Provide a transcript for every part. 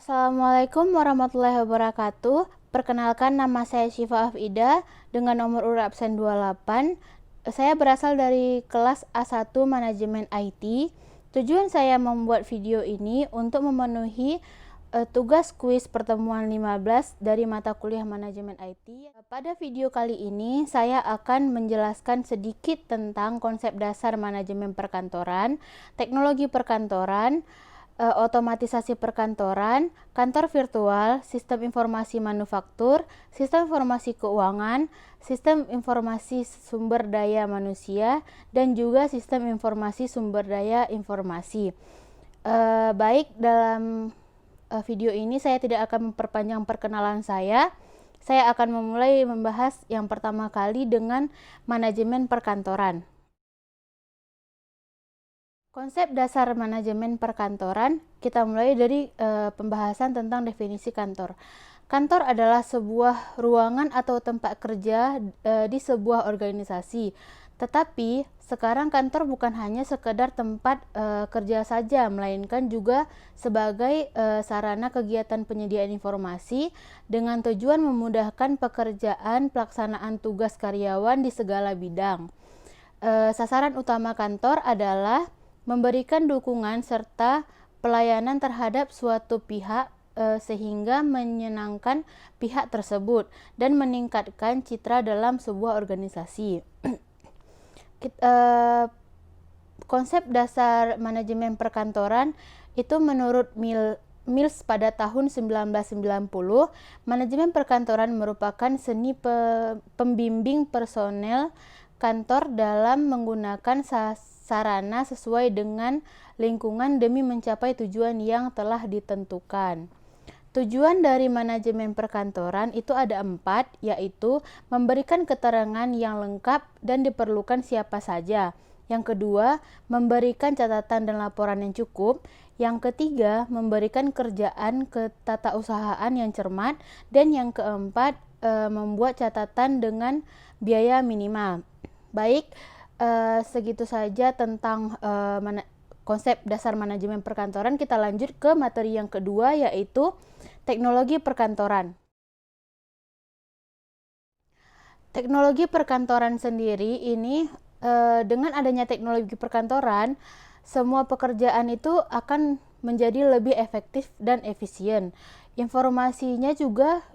Assalamualaikum warahmatullahi wabarakatuh. Perkenalkan, nama saya Syifa Afida dengan nomor urut absen 28. Saya berasal dari kelas A1 Manajemen IT. Tujuan saya membuat video ini untuk memenuhi tugas kuis pertemuan 15 dari mata kuliah Manajemen IT. Pada video kali ini saya akan menjelaskan sedikit tentang konsep dasar manajemen perkantoran, teknologi perkantoran, otomatisasi perkantoran, kantor virtual, sistem informasi manufaktur, sistem informasi keuangan, sistem informasi sumber daya manusia, dan juga sistem informasi sumber daya informasi. Baik, dalam video ini saya tidak akan memperpanjang perkenalan saya. Saya akan memulai membahas yang pertama kali dengan manajemen perkantoran. Konsep dasar manajemen perkantoran, kita mulai dari pembahasan tentang definisi kantor. Kantor adalah sebuah ruangan atau tempat kerja di sebuah organisasi. Tetapi sekarang kantor bukan hanya sekedar tempat kerja saja, melainkan juga sebagai sarana kegiatan penyediaan informasi dengan tujuan memudahkan pekerjaan pelaksanaan tugas karyawan di segala bidang. Sasaran utama kantor adalah memberikan dukungan serta pelayanan terhadap suatu pihak sehingga menyenangkan pihak tersebut dan meningkatkan citra dalam sebuah organisasi. Konsep dasar manajemen perkantoran itu menurut Mills pada tahun 1990, manajemen perkantoran merupakan seni pembimbing personel kantor dalam menggunakan sarana sesuai dengan lingkungan demi mencapai tujuan yang telah ditentukan. Tujuan dari manajemen perkantoran itu ada 4, yaitu memberikan keterangan yang lengkap dan diperlukan siapa saja. Yang kedua, memberikan catatan dan laporan yang cukup. Yang ketiga, memberikan kerjaan ketatausahaan yang cermat. Dan yang keempat, membuat catatan dengan biaya minimal. Baik, segitu saja tentang konsep dasar manajemen perkantoran. Kita lanjut ke materi yang kedua, yaitu teknologi perkantoran. Teknologi perkantoran sendiri ini, dengan adanya teknologi perkantoran, semua pekerjaan itu akan menjadi lebih efektif dan efisien. Informasinya juga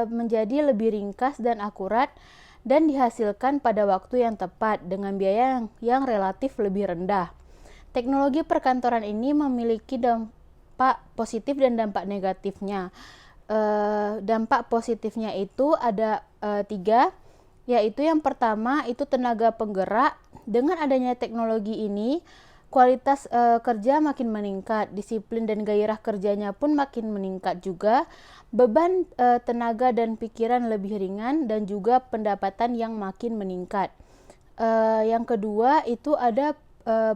menjadi lebih ringkas dan akurat, dan dihasilkan pada waktu yang tepat dengan biaya yang relatif lebih rendah. Teknologi perkantoran ini memiliki dampak positif dan dampak negatifnya. Dampak positifnya itu ada 3, yaitu yang pertama itu tenaga penggerak. Dengan adanya teknologi ini, kualitas kerja makin meningkat, disiplin dan gairah kerjanya pun makin meningkat juga, beban tenaga dan pikiran lebih ringan, dan juga pendapatan yang makin meningkat. Yang kedua itu ada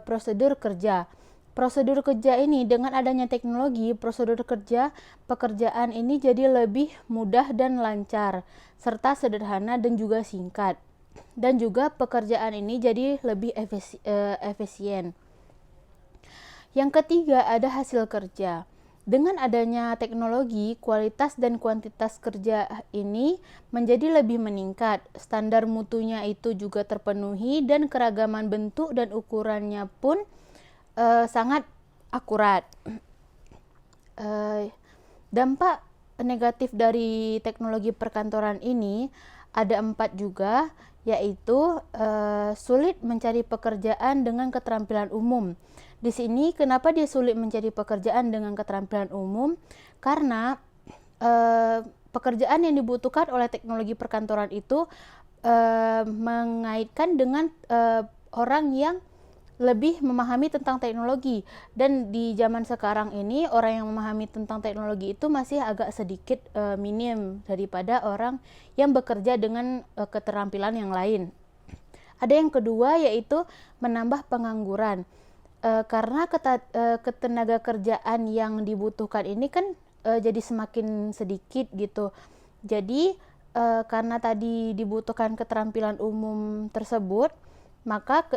prosedur kerja. Prosedur kerja ini, dengan adanya teknologi, prosedur kerja pekerjaan ini jadi lebih mudah dan lancar, serta sederhana dan juga singkat. Dan juga pekerjaan ini jadi lebih efisien. Yang ketiga ada hasil kerja. Dengan adanya teknologi, kualitas dan kuantitas kerja ini menjadi lebih meningkat. Standar mutunya itu juga terpenuhi dan keragaman bentuk dan ukurannya pun sangat akurat. Dampak negatif dari teknologi perkantoran ini ada 4 juga, yaitu sulit mencari pekerjaan dengan keterampilan umum. Di sini kenapa dia sulit mencari pekerjaan dengan keterampilan umum? Karena pekerjaan yang dibutuhkan oleh teknologi perkantoran itu mengaitkan dengan orang yang lebih memahami tentang teknologi, dan di zaman sekarang ini orang yang memahami tentang teknologi itu masih agak sedikit minim daripada orang yang bekerja dengan keterampilan yang lain. Ada yang kedua, yaitu menambah pengangguran. Karena ketenaga kerjaan yang dibutuhkan ini kan jadi semakin sedikit gitu. Jadi karena tadi dibutuhkan keterampilan umum tersebut, maka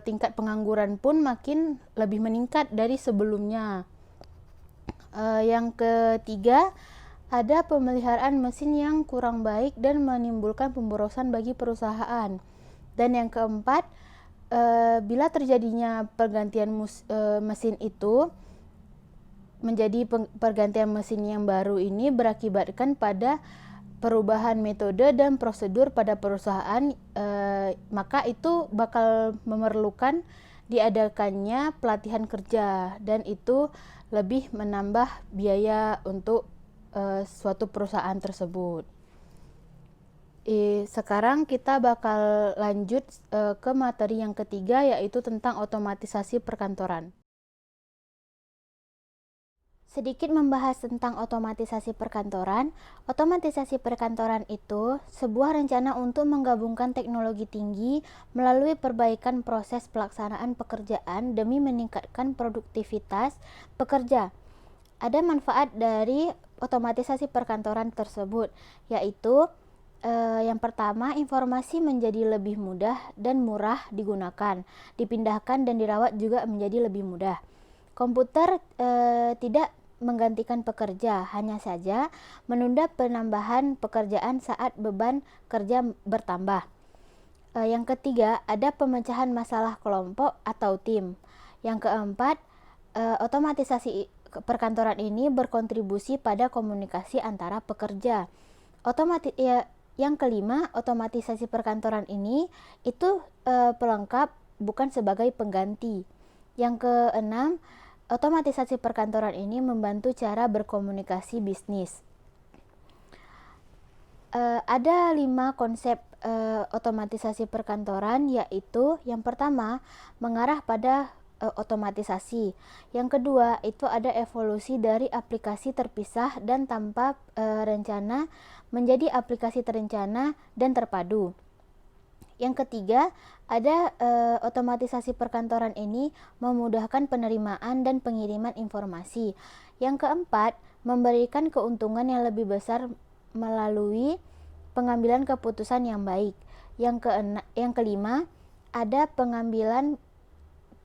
tingkat pengangguran pun makin lebih meningkat dari sebelumnya. Yang ketiga, ada pemeliharaan mesin yang kurang baik dan menimbulkan pemborosan bagi perusahaan. Dan yang keempat, bila terjadinya pergantian mesin itu menjadi pergantian mesin yang baru ini berakibatkan pada perubahan metode dan prosedur pada perusahaan, maka itu bakal memerlukan diadakannya pelatihan kerja, dan itu lebih menambah biaya untuk suatu perusahaan tersebut. Sekarang kita bakal lanjut ke materi yang ketiga, yaitu tentang otomatisasi perkantoran. Sedikit membahas tentang otomatisasi perkantoran. Otomatisasi perkantoran itu sebuah rencana untuk menggabungkan teknologi tinggi melalui perbaikan proses pelaksanaan pekerjaan demi meningkatkan produktivitas pekerja. Ada manfaat dari otomatisasi perkantoran tersebut, yaitu yang pertama, informasi menjadi lebih mudah dan murah digunakan, dipindahkan dan dirawat juga menjadi lebih mudah. Komputer tidak menggantikan pekerja, hanya saja menunda penambahan pekerjaan saat beban kerja bertambah. Yang ketiga, ada pemecahan masalah kelompok atau tim. Yang keempat, otomatisasi perkantoran ini berkontribusi pada komunikasi antara pekerja. Yang kelima, otomatisasi perkantoran ini itu pelengkap, bukan sebagai pengganti. Yang keenam, otomatisasi perkantoran ini membantu cara berkomunikasi bisnis. Ada 5 konsep otomatisasi perkantoran, yaitu yang pertama, mengarah pada otomatisasi. Yang kedua, itu ada evolusi dari aplikasi terpisah dan tanpa rencana menjadi aplikasi terencana dan terpadu. Yang ketiga, ada otomatisasi perkantoran ini memudahkan penerimaan dan pengiriman informasi. Yang keempat, memberikan keuntungan yang lebih besar melalui pengambilan keputusan yang baik. Yang kelima, ada pengambilan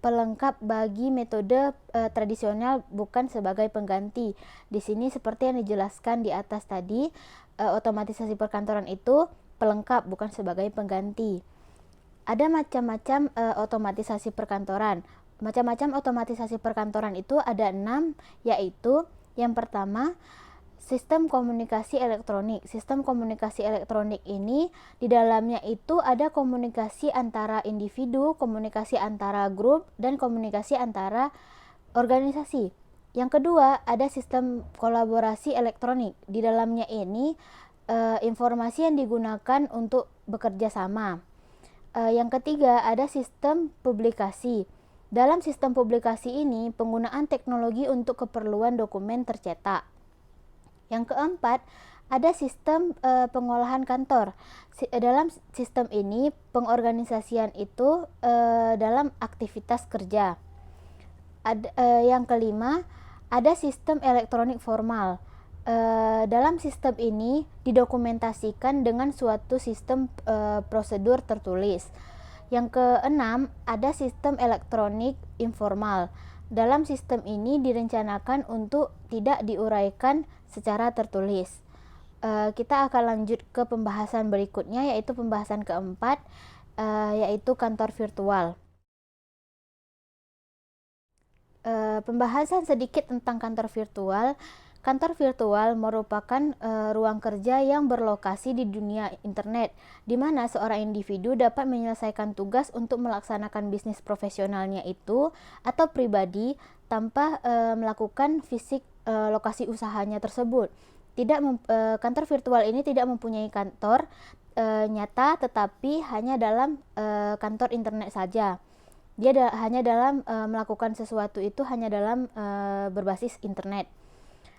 pelengkap bagi metode tradisional, bukan sebagai pengganti. Di sini seperti yang dijelaskan di atas tadi, otomatisasi perkantoran itu pelengkap, bukan sebagai pengganti. Ada macam-macam otomatisasi perkantoran. Macam-macam otomatisasi perkantoran itu ada 6, yaitu yang pertama, sistem komunikasi elektronik. Sistem komunikasi elektronik ini di dalamnya itu ada komunikasi antara individu, komunikasi antara grup, dan komunikasi antara organisasi. Yang kedua, ada sistem kolaborasi elektronik. Di dalamnya ini informasi yang digunakan untuk bekerja sama. Yang ketiga, ada sistem publikasi. Dalam sistem publikasi ini, penggunaan teknologi untuk keperluan dokumen tercetak. Yang keempat, ada sistem pengolahan kantor. Dalam sistem ini, pengorganisasian itu dalam aktivitas kerja. Yang kelima, ada sistem elektronik formal. Dalam sistem ini didokumentasikan dengan suatu sistem prosedur tertulis. Yang keenam, ada sistem elektronik informal. Dalam sistem ini direncanakan untuk tidak diuraikan secara tertulis. Kita akan lanjut ke pembahasan berikutnya, yaitu pembahasan keempat, yaitu kantor virtual. Pembahasan sedikit tentang kantor virtual. Kantor virtual merupakan ruang kerja yang berlokasi di dunia internet, di mana seorang individu dapat menyelesaikan tugas untuk melaksanakan bisnis profesionalnya itu atau pribadi tanpa melakukan fisik lokasi usahanya tersebut. Kantor virtual ini tidak mempunyai kantor nyata, tetapi hanya dalam kantor internet saja. Dia hanya dalam melakukan sesuatu itu hanya dalam berbasis internet.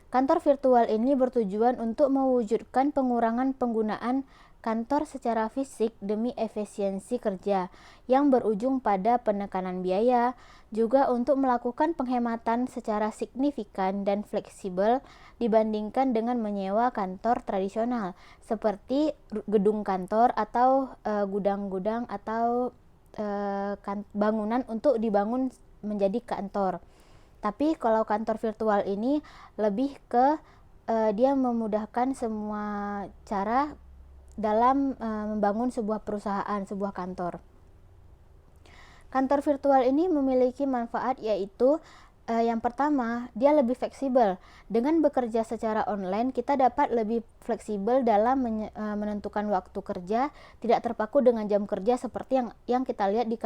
Kantor virtual ini bertujuan untuk mewujudkan pengurangan penggunaan kantor secara fisik demi efisiensi kerja yang berujung pada penekanan biaya, juga untuk melakukan penghematan secara signifikan dan fleksibel dibandingkan dengan menyewa kantor tradisional seperti gedung kantor atau gudang-gudang atau bangunan untuk dibangun menjadi kantor. Tapi kalau kantor virtual ini lebih ke dia memudahkan semua cara dalam membangun sebuah perusahaan, sebuah kantor. Kantor virtual ini memiliki manfaat yaitu yang pertama, dia lebih fleksibel. Dengan bekerja secara online, kita dapat lebih fleksibel dalam menentukan waktu kerja, tidak terpaku dengan jam kerja seperti yang kita lihat di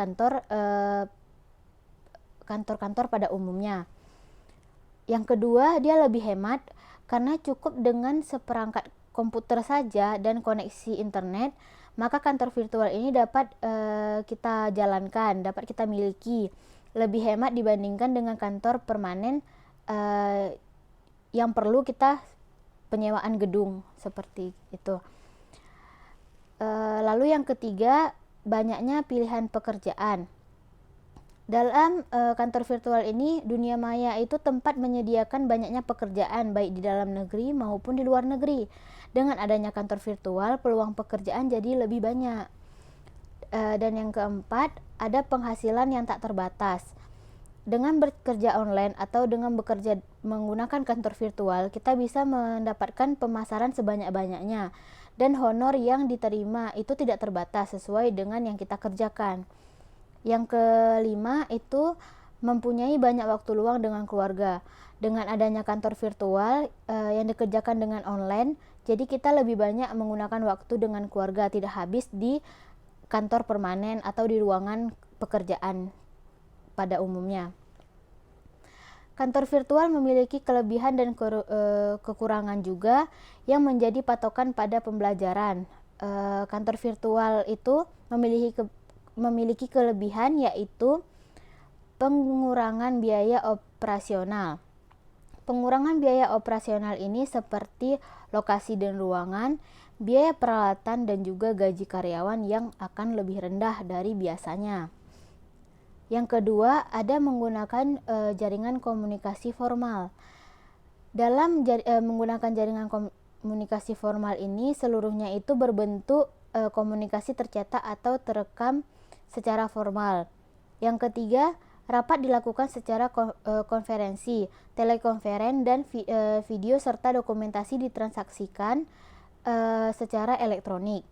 kantor-kantor pada umumnya. Yang kedua, dia lebih hemat karena cukup dengan seperangkat komputer saja dan koneksi internet, maka kantor virtual ini dapat kita jalankan, dapat kita miliki. Lebih hemat dibandingkan dengan kantor permanen yang perlu kita penyewaan gedung seperti itu. Lalu yang ketiga, banyaknya pilihan pekerjaan. Dalam kantor virtual ini, dunia maya itu tempat menyediakan banyaknya pekerjaan baik di dalam negeri maupun di luar negeri. Dengan adanya kantor virtual, peluang pekerjaan jadi lebih banyak. Dan yang keempat, ada penghasilan yang tak terbatas. Dengan bekerja online atau dengan bekerja menggunakan kantor virtual, kita bisa mendapatkan pemasaran sebanyak-banyaknya. Dan honor yang diterima itu tidak terbatas sesuai dengan yang kita kerjakan. Yang kelima itu mempunyai banyak waktu luang dengan keluarga. Dengan adanya kantor virtual yang dikerjakan dengan online, jadi kita lebih banyak menggunakan waktu dengan keluarga, tidak habis di kantor permanen atau di ruangan pekerjaan pada umumnya. Kantor virtual memiliki kelebihan dan kekurangan juga yang menjadi patokan pada pembelajaran. Kantor virtual itu memiliki kelebihan yaitu pengurangan biaya operasional. Pengurangan biaya operasional ini seperti lokasi dan ruangan, biaya peralatan dan juga gaji karyawan yang akan lebih rendah dari biasanya. Yang kedua, ada menggunakan jaringan komunikasi formal. Dalam menggunakan jaringan komunikasi formal ini, seluruhnya itu berbentuk komunikasi tercetak atau terekam secara formal. Yang ketiga, rapat dilakukan secara konferensi, telekonferen, dan video serta dokumentasi ditransaksikan secara elektronik.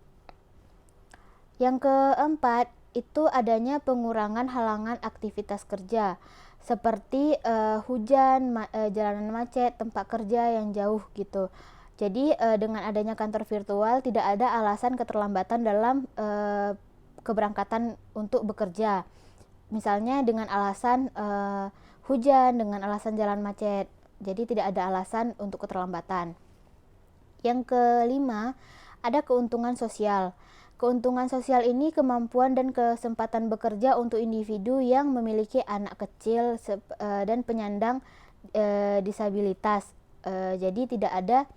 Yang keempat, itu adanya pengurangan halangan aktivitas kerja seperti hujan, jalanan macet, tempat kerja yang jauh gitu. Jadi dengan adanya kantor virtual tidak ada alasan keterlambatan dalam keberangkatan untuk bekerja. Misalnya dengan alasan hujan, dengan alasan jalan macet. Jadi tidak ada alasan untuk keterlambatan. Yang kelima, ada keuntungan sosial. Keuntungan sosial ini kemampuan dan kesempatan bekerja untuk individu yang memiliki anak kecil dan penyandang disabilitas. Jadi tidak ada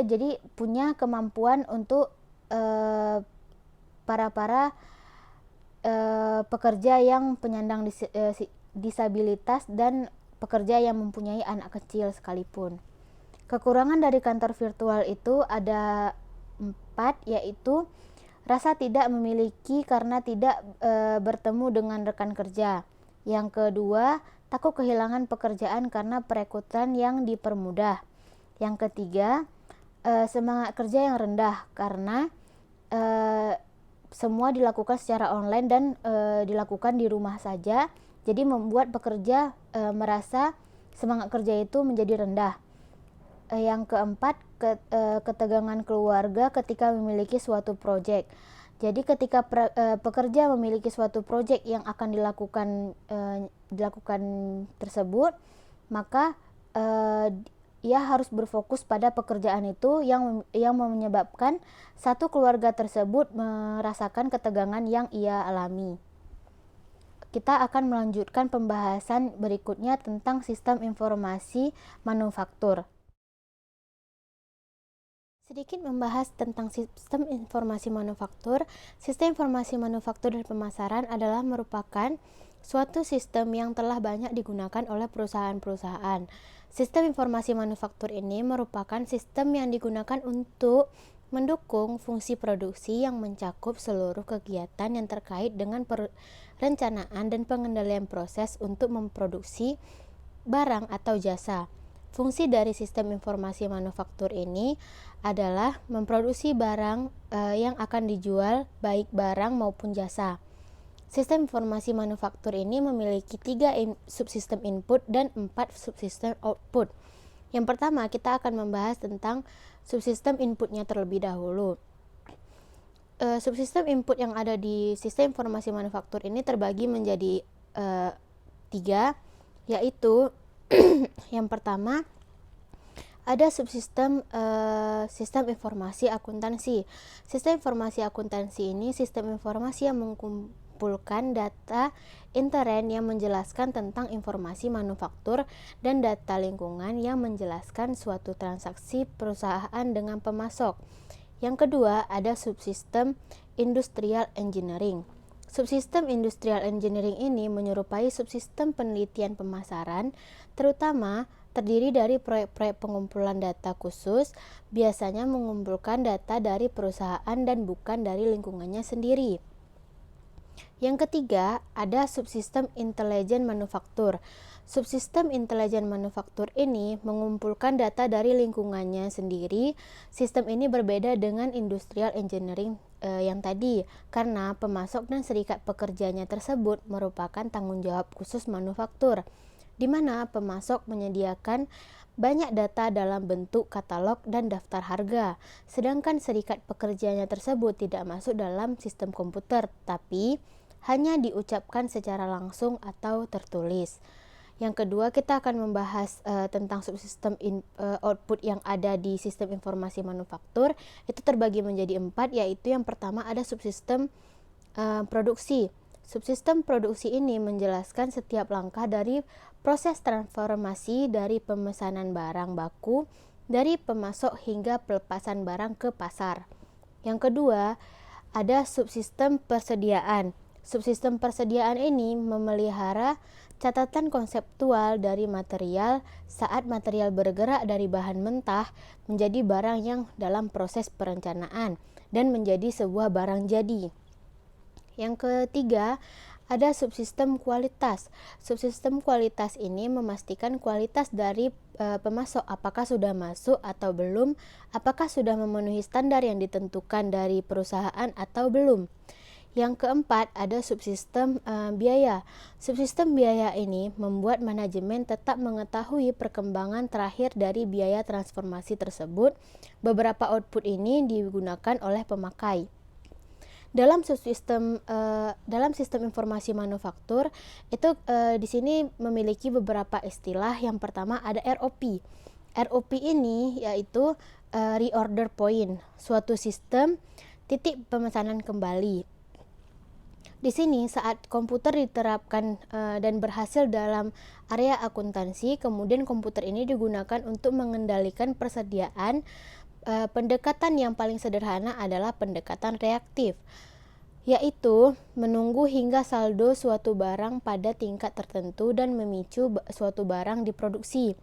jadi punya kemampuan untuk para pekerja yang penyandang disabilitas dan pekerja yang mempunyai anak kecil sekalipun. Kekurangan dari kantor virtual itu ada 4, yaitu rasa tidak memiliki karena tidak bertemu dengan rekan kerja. Yang kedua, takut kehilangan pekerjaan karena perekrutan yang dipermudah. Yang ketiga, semangat kerja yang rendah karena semua dilakukan secara online dan dilakukan di rumah saja. Jadi membuat pekerja merasa semangat kerja itu menjadi rendah. Yang keempat, ketegangan keluarga ketika memiliki suatu proyek. Jadi ketika pekerja memiliki suatu proyek yang akan dilakukan tersebut, maka ia harus berfokus pada pekerjaan itu yang menyebabkan satu keluarga tersebut merasakan ketegangan yang ia alami. Kita akan melanjutkan pembahasan berikutnya tentang sistem informasi manufaktur. Sedikit membahas tentang sistem informasi manufaktur. Sistem informasi manufaktur dan pemasaran adalah merupakan suatu sistem yang telah banyak digunakan oleh perusahaan-perusahaan. Sistem informasi manufaktur ini merupakan sistem yang digunakan untuk mendukung fungsi produksi yang mencakup seluruh kegiatan yang terkait dengan perencanaan dan pengendalian proses untuk memproduksi barang atau jasa. Fungsi dari sistem informasi manufaktur ini adalah memproduksi barang yang akan dijual, baik barang maupun jasa. Sistem informasi manufaktur ini memiliki 3 subsistem input dan 4 subsistem output. Yang pertama, kita akan membahas tentang subsistem inputnya terlebih dahulu. Subsistem input yang ada di sistem informasi manufaktur ini terbagi menjadi 3, yaitu yang pertama ada subsistem sistem informasi akuntansi. Sistem informasi akuntansi ini sistem informasi yang mengumpulkan data intern yang menjelaskan tentang informasi manufaktur dan data lingkungan yang menjelaskan suatu transaksi perusahaan dengan pemasok. Yang kedua, ada subsistem industrial engineering. Subsistem industrial engineering ini menyerupai subsistem penelitian pemasaran, terutama terdiri dari proyek-proyek pengumpulan data khusus, biasanya mengumpulkan data dari perusahaan dan bukan dari lingkungannya sendiri. Yang ketiga, ada subsistem intelijen manufaktur. Subsistem intelijen manufaktur ini mengumpulkan data dari lingkungannya sendiri. Sistem ini berbeda dengan industrial engineering yang tadi, karena pemasok dan serikat pekerjanya tersebut merupakan tanggung jawab khusus manufaktur, di mana pemasok menyediakan banyak data dalam bentuk katalog dan daftar harga, sedangkan serikat pekerjanya tersebut tidak masuk dalam sistem komputer, tapi hanya diucapkan secara langsung atau tertulis. Yang kedua, kita akan membahas tentang subsistem output yang ada di sistem informasi manufaktur. Itu terbagi menjadi 4, yaitu yang pertama ada subsistem produksi. Subsistem produksi ini menjelaskan setiap langkah dari proses transformasi dari pemesanan barang baku dari pemasok hingga pelepasan barang ke pasar. Yang kedua, ada subsistem persediaan. Subsistem persediaan ini memelihara catatan konseptual dari material saat material bergerak dari bahan mentah menjadi barang yang dalam proses perencanaan dan menjadi sebuah barang jadi. Yang ketiga, ada subsistem kualitas. Subsistem kualitas ini memastikan kualitas dari pemasok, apakah sudah masuk atau belum, apakah sudah memenuhi standar yang ditentukan dari perusahaan atau belum. Yang keempat, ada subsistem biaya. Subsistem biaya ini membuat manajemen tetap mengetahui perkembangan terakhir dari biaya transformasi tersebut. Beberapa output ini digunakan oleh pemakai. Dalam sistem informasi manufaktur itu di sini memiliki beberapa istilah. Yang pertama ada ROP. ROP ini yaitu reorder point, suatu sistem titik pemesanan kembali. Di sini saat komputer diterapkan dan berhasil dalam area akuntansi, kemudian komputer ini digunakan untuk mengendalikan persediaan. Pendekatan yang paling sederhana adalah pendekatan reaktif, yaitu menunggu hingga saldo suatu barang pada tingkat tertentu dan memicu suatu barang diproduksi.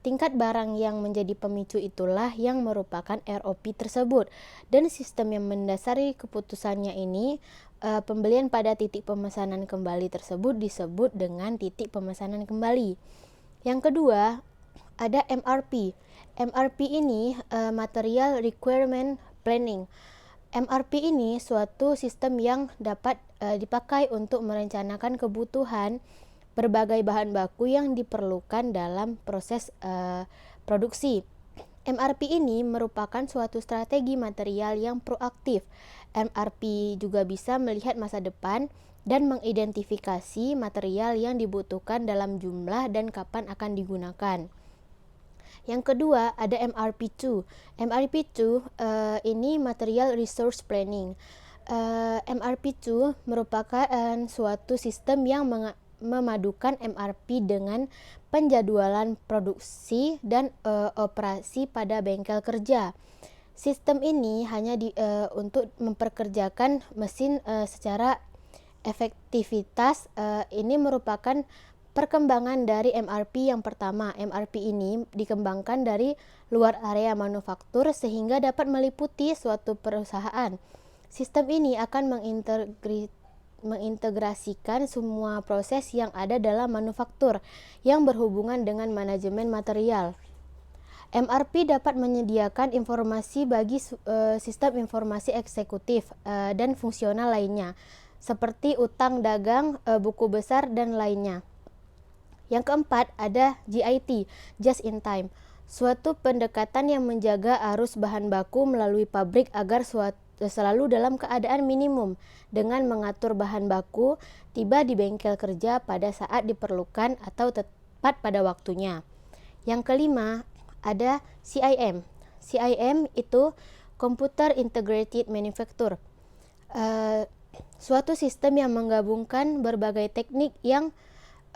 Tingkat barang yang menjadi pemicu itulah yang merupakan ROP tersebut, dan sistem yang mendasari keputusannya ini, pembelian pada titik pemesanan kembali tersebut disebut dengan titik pemesanan kembali. Yang kedua, ada MRP. MRP ini Material Requirement Planning. MRP ini suatu sistem yang dapat dipakai untuk merencanakan kebutuhan berbagai bahan baku yang diperlukan dalam proses produksi. MRP ini merupakan suatu strategi material yang proaktif. MRP juga bisa melihat masa depan dan mengidentifikasi material yang dibutuhkan dalam jumlah dan kapan akan digunakan. Yang kedua ada MRP2. MRP2 ini Material Resource Planning. MRP2 merupakan suatu sistem yang memadukan MRP dengan penjadwalan produksi dan operasi pada bengkel kerja. Sistem ini hanya untuk memperkerjakan mesin secara efektivitas. Ini merupakan perkembangan dari MRP yang pertama. MRP ini dikembangkan dari luar area manufaktur sehingga dapat meliputi suatu perusahaan. Sistem ini akan mengintegrasikan semua proses yang ada dalam manufaktur yang berhubungan dengan manajemen material. MRP dapat menyediakan informasi bagi sistem informasi eksekutif dan fungsional lainnya, seperti utang dagang, buku besar, dan lainnya. Yang keempat, ada JIT, Just in Time, suatu pendekatan yang menjaga arus bahan baku melalui pabrik agar selalu dalam keadaan minimum, dengan mengatur bahan baku tiba di bengkel kerja pada saat diperlukan atau tepat pada waktunya. Yang kelima, ada CIM. CIM itu Computer Integrated Manufacture, suatu sistem yang menggabungkan berbagai teknik yang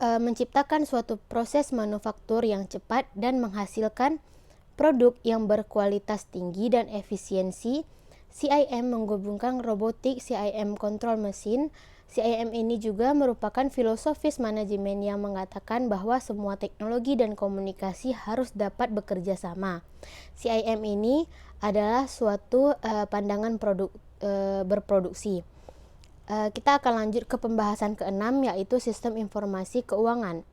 menciptakan suatu proses manufaktur yang cepat dan menghasilkan produk yang berkualitas tinggi dan efisiensi. CIM menggabungkan robotik, CIM control mesin. CIM ini juga merupakan filosofis manajemen yang mengatakan bahwa semua teknologi dan komunikasi harus dapat bekerja sama. CIM ini adalah suatu pandangan berproduksi. Kita akan lanjut ke pembahasan ke-6, yaitu sistem informasi keuangan.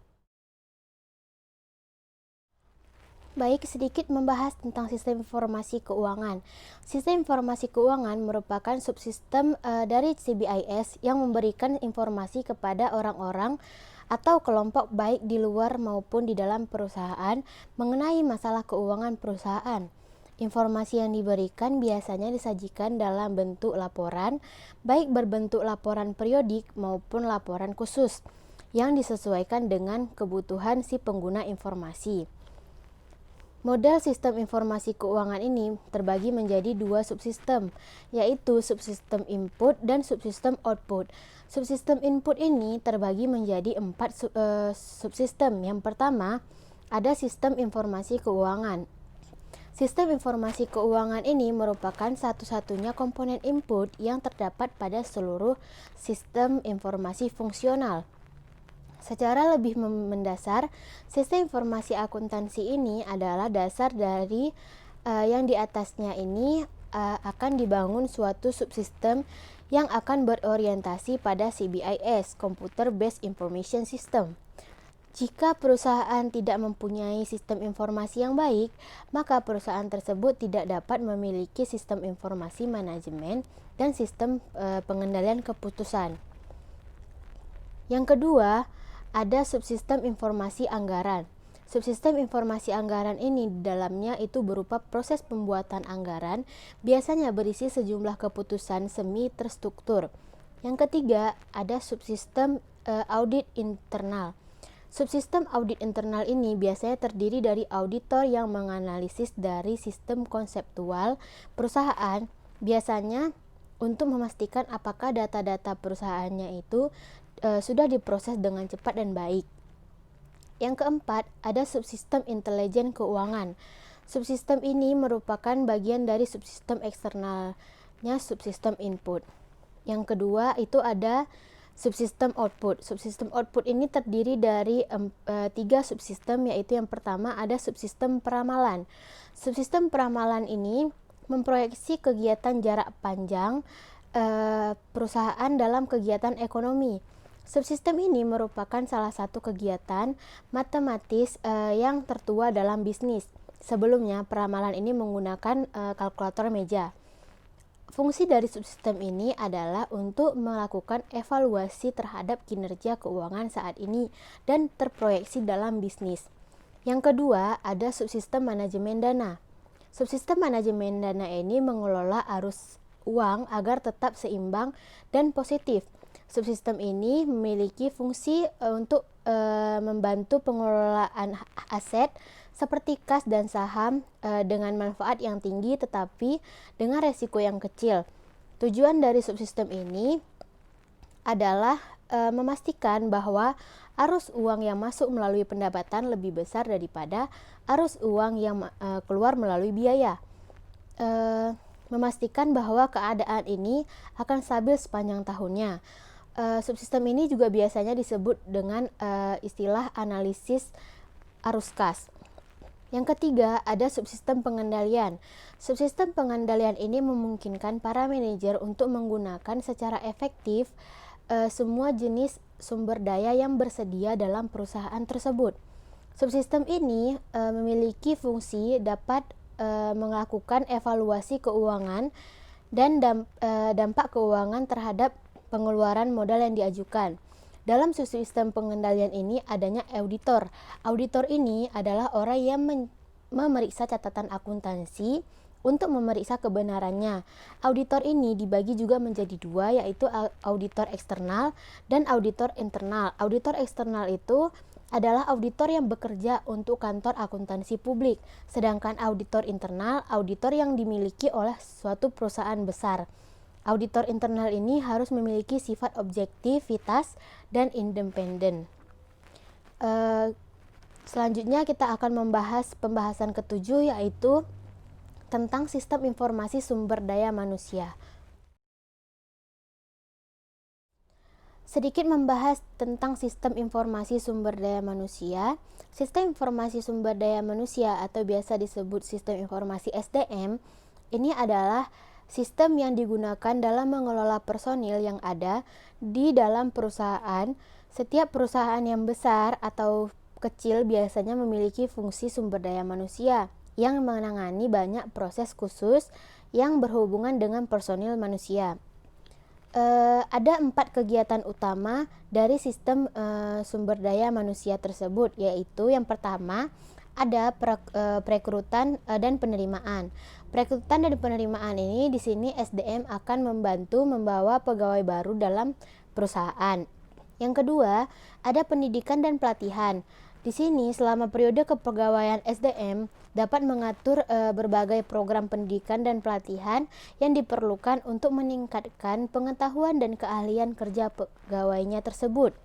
Baik, sedikit membahas tentang sistem informasi keuangan. Sistem informasi keuangan merupakan subsistem dari CBIS yang memberikan informasi kepada orang-orang atau kelompok baik di luar maupun di dalam perusahaan mengenai masalah keuangan perusahaan. Informasi yang diberikan biasanya disajikan dalam bentuk laporan, baik berbentuk laporan periodik maupun laporan khusus, yang disesuaikan dengan kebutuhan si pengguna informasi. Model sistem informasi keuangan ini terbagi menjadi dua subsistem, yaitu subsistem input dan subsistem output. Subsistem input ini terbagi menjadi 4 subsistem. Yang pertama, ada sistem informasi keuangan. Sistem informasi keuangan ini merupakan satu-satunya komponen input yang terdapat pada seluruh sistem informasi fungsional. Secara lebih mendasar, sistem informasi akuntansi ini adalah dasar dari yang di atasnya ini akan dibangun suatu subsistem yang akan berorientasi pada CBIS, Computer Based Information System. Jika perusahaan tidak mempunyai sistem informasi yang baik, maka perusahaan tersebut tidak dapat memiliki sistem informasi manajemen dan sistem pengendalian keputusan. Yang kedua, ada subsistem informasi anggaran. Subsistem informasi anggaran ini di dalamnya itu berupa proses pembuatan anggaran, biasanya berisi sejumlah keputusan semi terstruktur. Yang ketiga, ada subsistem audit internal. Subsistem audit internal ini biasanya terdiri dari auditor yang menganalisis dari sistem konseptual perusahaan, biasanya untuk memastikan apakah data-data perusahaannya itu sudah diproses dengan cepat dan baik. Yang keempat, ada subsistem intelijen keuangan. Subsistem ini merupakan bagian dari subsistem eksternalnya subsistem input. Yang kedua, itu ada subsistem output. Subsistem output ini terdiri dari 3 subsistem, yaitu yang pertama ada subsistem peramalan. Subsistem peramalan ini memproyeksi kegiatan jarak panjang perusahaan dalam kegiatan ekonomi. Subsistem ini merupakan salah satu kegiatan matematis yang tertua dalam bisnis. Sebelumnya, peramalan ini menggunakan kalkulator meja. Fungsi dari subsistem ini adalah untuk melakukan evaluasi terhadap kinerja keuangan saat ini dan terproyeksi dalam bisnis. Yang kedua, ada subsistem manajemen dana. Subsistem manajemen dana ini mengelola arus uang agar tetap seimbang dan positif. Subsistem ini memiliki fungsi untuk membantu pengelolaan aset seperti kas dan saham dengan manfaat yang tinggi tetapi dengan resiko yang kecil. Tujuan dari subsistem ini adalah memastikan bahwa arus uang yang masuk melalui pendapatan lebih besar daripada arus uang yang keluar melalui biaya. Memastikan bahwa keadaan ini akan stabil sepanjang tahunnya. Subsistem ini juga biasanya disebut dengan istilah analisis arus kas. Yang ketiga, ada subsistem pengendalian. Subsistem pengendalian ini memungkinkan para manajer untuk menggunakan secara efektif semua jenis sumber daya yang bersedia dalam perusahaan tersebut. Subsistem ini memiliki fungsi dapat melakukan evaluasi keuangan dan dampak keuangan terhadap pengeluaran modal yang diajukan. Dalam subsistem pengendalian ini adanya auditor. Auditor ini adalah orang yang memeriksa catatan akuntansi untuk memeriksa kebenarannya. Auditor ini dibagi juga menjadi dua, yaitu auditor eksternal dan auditor internal. Auditor eksternal itu adalah auditor yang bekerja untuk kantor akuntansi publik, sedangkan auditor internal, auditor yang dimiliki oleh suatu perusahaan besar. Auditor internal ini harus memiliki sifat objektivitas dan independen. Selanjutnya kita akan membahas pembahasan ketujuh, yaitu tentang sistem informasi sumber daya manusia. Sedikit membahas tentang sistem informasi sumber daya manusia. Sistem informasi sumber daya manusia atau biasa disebut sistem informasi SDM ini adalah sistem yang digunakan dalam mengelola personil yang ada di dalam perusahaan. Setiap perusahaan yang besar atau kecil biasanya memiliki fungsi sumber daya manusia yang menangani banyak proses khusus yang berhubungan dengan personil manusia. Ada 4 kegiatan utama dari sistem sumber daya manusia tersebut, yaitu yang pertama ada perekrutan dan penerimaan. Perekrutan dan penerimaan ini di sini SDM akan membantu membawa pegawai baru dalam perusahaan. Yang kedua, ada pendidikan dan pelatihan. Di sini selama periode kepegawaian SDM dapat mengatur berbagai program pendidikan dan pelatihan yang diperlukan untuk meningkatkan pengetahuan dan keahlian kerja pegawainya tersebut.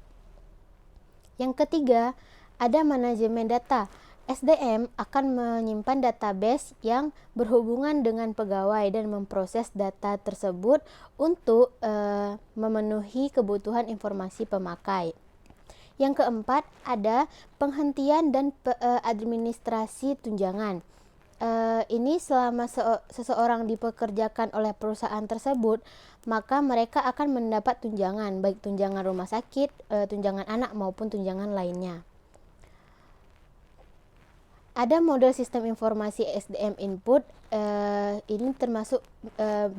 Yang ketiga, ada manajemen data. SDM akan menyimpan database yang berhubungan dengan pegawai dan memproses data tersebut untuk memenuhi kebutuhan informasi pemakai. Yang keempat, ada penghentian dan administrasi tunjangan. Ini selama seseorang dipekerjakan oleh perusahaan tersebut, maka mereka akan mendapat tunjangan, baik tunjangan rumah sakit, tunjangan anak maupun tunjangan lainnya. Ada model sistem informasi SDM input, ini termasuk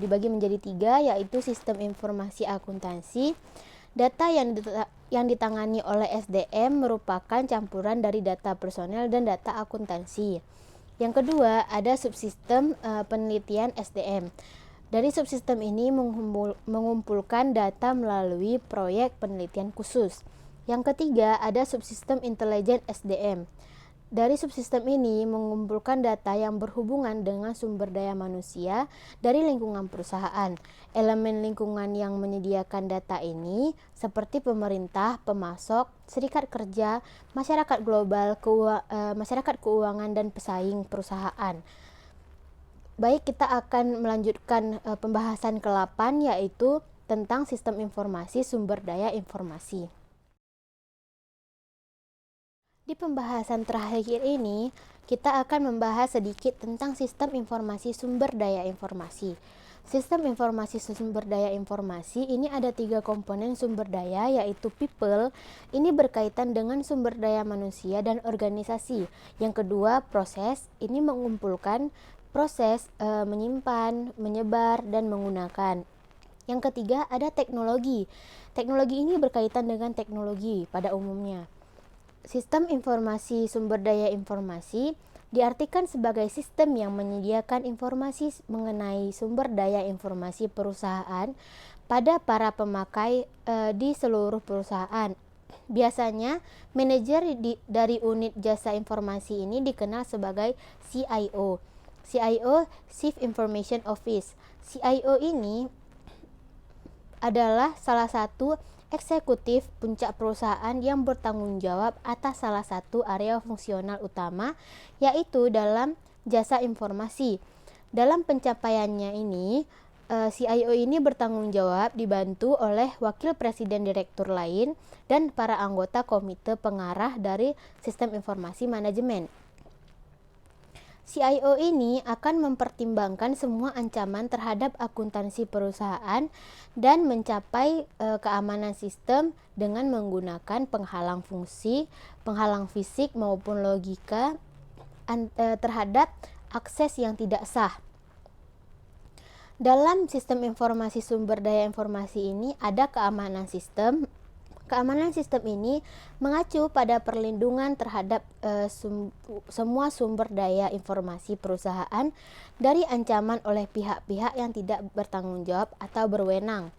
dibagi menjadi 3, yaitu sistem informasi akuntansi. Data yang ditangani oleh SDM merupakan campuran dari data personel dan data akuntansi. Yang kedua, ada subsistem penelitian SDM. Dari subsistem ini mengumpulkan data melalui proyek penelitian khusus. Yang ketiga, ada subsistem intelijen SDM. Dari subsistem ini mengumpulkan data yang berhubungan dengan sumber daya manusia dari lingkungan perusahaan. Elemen lingkungan yang menyediakan data ini seperti pemerintah, pemasok, serikat kerja, masyarakat global, masyarakat keuangan, dan pesaing perusahaan. Baik, kita akan melanjutkan pembahasan ke-8, yaitu tentang sistem informasi sumber daya informasi. Di pembahasan terakhir ini, kita akan membahas sedikit tentang sistem informasi sumber daya informasi. Sistem informasi sumber daya informasi ini ada 3 komponen sumber daya, yaitu people, ini berkaitan dengan sumber daya manusia dan organisasi. Yang kedua, proses, ini mengumpulkan proses, menyimpan, menyebar, dan menggunakan. Yang ketiga, ada teknologi. Teknologi ini berkaitan dengan teknologi pada umumnya. Sistem informasi sumber daya informasi diartikan sebagai sistem yang menyediakan informasi mengenai sumber daya informasi perusahaan pada para pemakai di seluruh perusahaan. Biasanya, manajer dari unit jasa informasi ini dikenal sebagai CIO. CIO, Chief Information Office. CIO ini adalah salah satu eksekutif puncak perusahaan yang bertanggung jawab atas salah satu area fungsional utama, yaitu dalam jasa informasi. Dalam pencapaiannya ini, CIO ini bertanggung jawab dibantu oleh wakil presiden direktur lain dan para anggota komite pengarah dari sistem informasi manajemen. CIO ini akan mempertimbangkan semua ancaman terhadap akuntansi perusahaan dan mencapai keamanan sistem dengan menggunakan penghalang fungsi, penghalang fisik maupun logika terhadap akses yang tidak sah. Dalam sistem informasi sumber daya informasi ini ada keamanan sistem. Keamanan sistem ini mengacu pada perlindungan terhadap semua sumber daya informasi perusahaan dari ancaman oleh pihak-pihak yang tidak bertanggung jawab atau berwenang.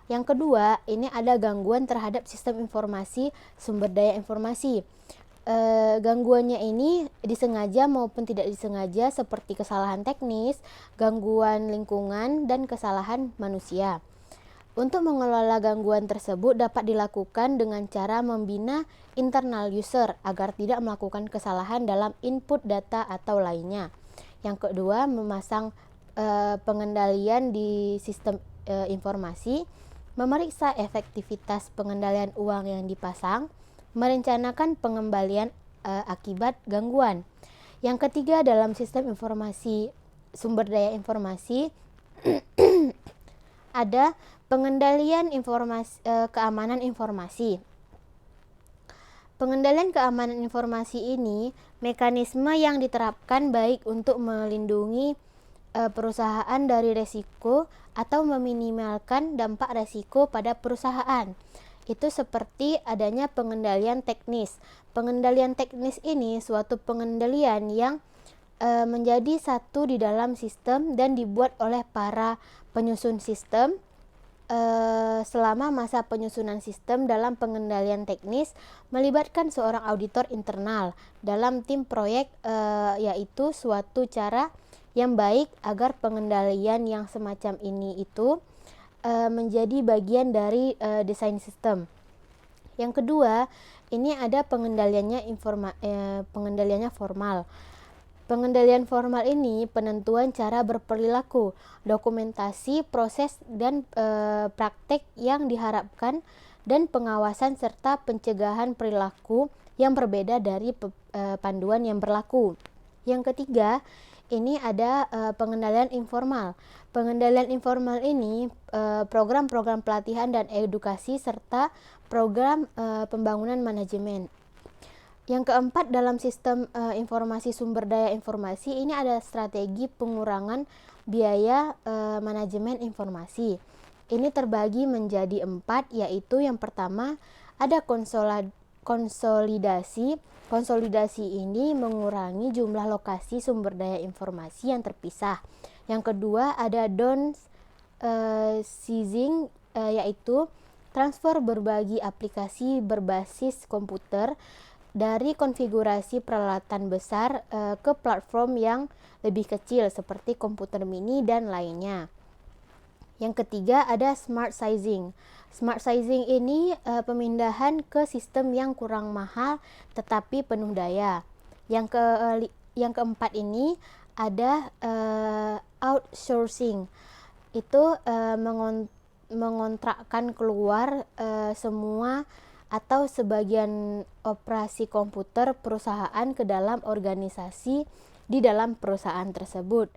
Yang kedua, ini ada gangguan terhadap sistem informasi sumber daya informasi. Gangguannya ini disengaja maupun tidak disengaja seperti kesalahan teknis, gangguan lingkungan, dan kesalahan manusia. Untuk mengelola gangguan tersebut dapat dilakukan dengan cara membina internal user agar tidak melakukan kesalahan dalam input data atau lainnya. Yang kedua, memasang pengendalian di sistem informasi, memeriksa efektivitas pengendalian uang yang dipasang, merencanakan pengembalian akibat gangguan. Yang ketiga, dalam sistem informasi sumber daya informasi ada pengendalian informasi, keamanan informasi. Pengendalian keamanan informasi ini mekanisme yang diterapkan baik untuk melindungi perusahaan dari resiko atau meminimalkan dampak resiko pada perusahaan. Itu seperti adanya pengendalian teknis. Pengendalian teknis ini suatu pengendalian yang menjadi satu di dalam sistem dan dibuat oleh para penyusun sistem. Selama masa penyusunan sistem dalam pengendalian teknis melibatkan seorang auditor internal dalam tim proyek, yaitu suatu cara yang baik agar pengendalian yang semacam ini itu menjadi bagian dari desain sistem. Yang kedua, ini ada pengendaliannya formal. Pengendalian formal ini penentuan cara berperilaku, dokumentasi, proses, dan praktek yang diharapkan, dan pengawasan serta pencegahan perilaku yang berbeda dari panduan yang berlaku. Yang ketiga, ini ada pengendalian informal. Pengendalian informal ini program-program pelatihan dan edukasi serta program pembangunan manajemen. Yang keempat, dalam sistem informasi sumber daya informasi ini ada strategi pengurangan biaya manajemen informasi. Ini terbagi menjadi 4, yaitu yang pertama ada konsolidasi. Konsolidasi ini mengurangi jumlah lokasi sumber daya informasi yang terpisah. Yang kedua ada downsizing, yaitu transfer berbagi aplikasi berbasis komputer dari konfigurasi peralatan besar ke platform yang lebih kecil seperti komputer mini dan lainnya. Yang ketiga ada smart sizing. Smart sizing ini pemindahan ke sistem yang kurang mahal tetapi penuh daya. Yang keempat ini ada outsourcing. Itu mengontrakkan keluar semua atau sebagian operasi komputer perusahaan ke dalam organisasi di dalam perusahaan tersebut.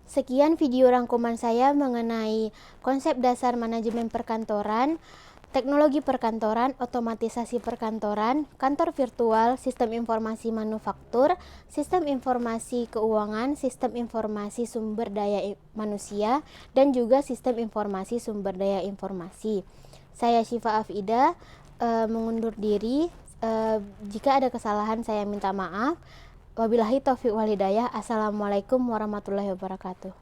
Sekian video rangkuman saya mengenai konsep dasar manajemen perkantoran, teknologi perkantoran, otomatisasi perkantoran, kantor virtual, sistem informasi manufaktur, sistem informasi keuangan, sistem informasi sumber daya manusia, dan juga sistem informasi sumber daya informasi. Saya Syifa Afida mengundur diri. Jika ada kesalahan saya minta maaf. Wabillahi taufiq wal hidayah. Assalamualaikum warahmatullahi wabarakatuh.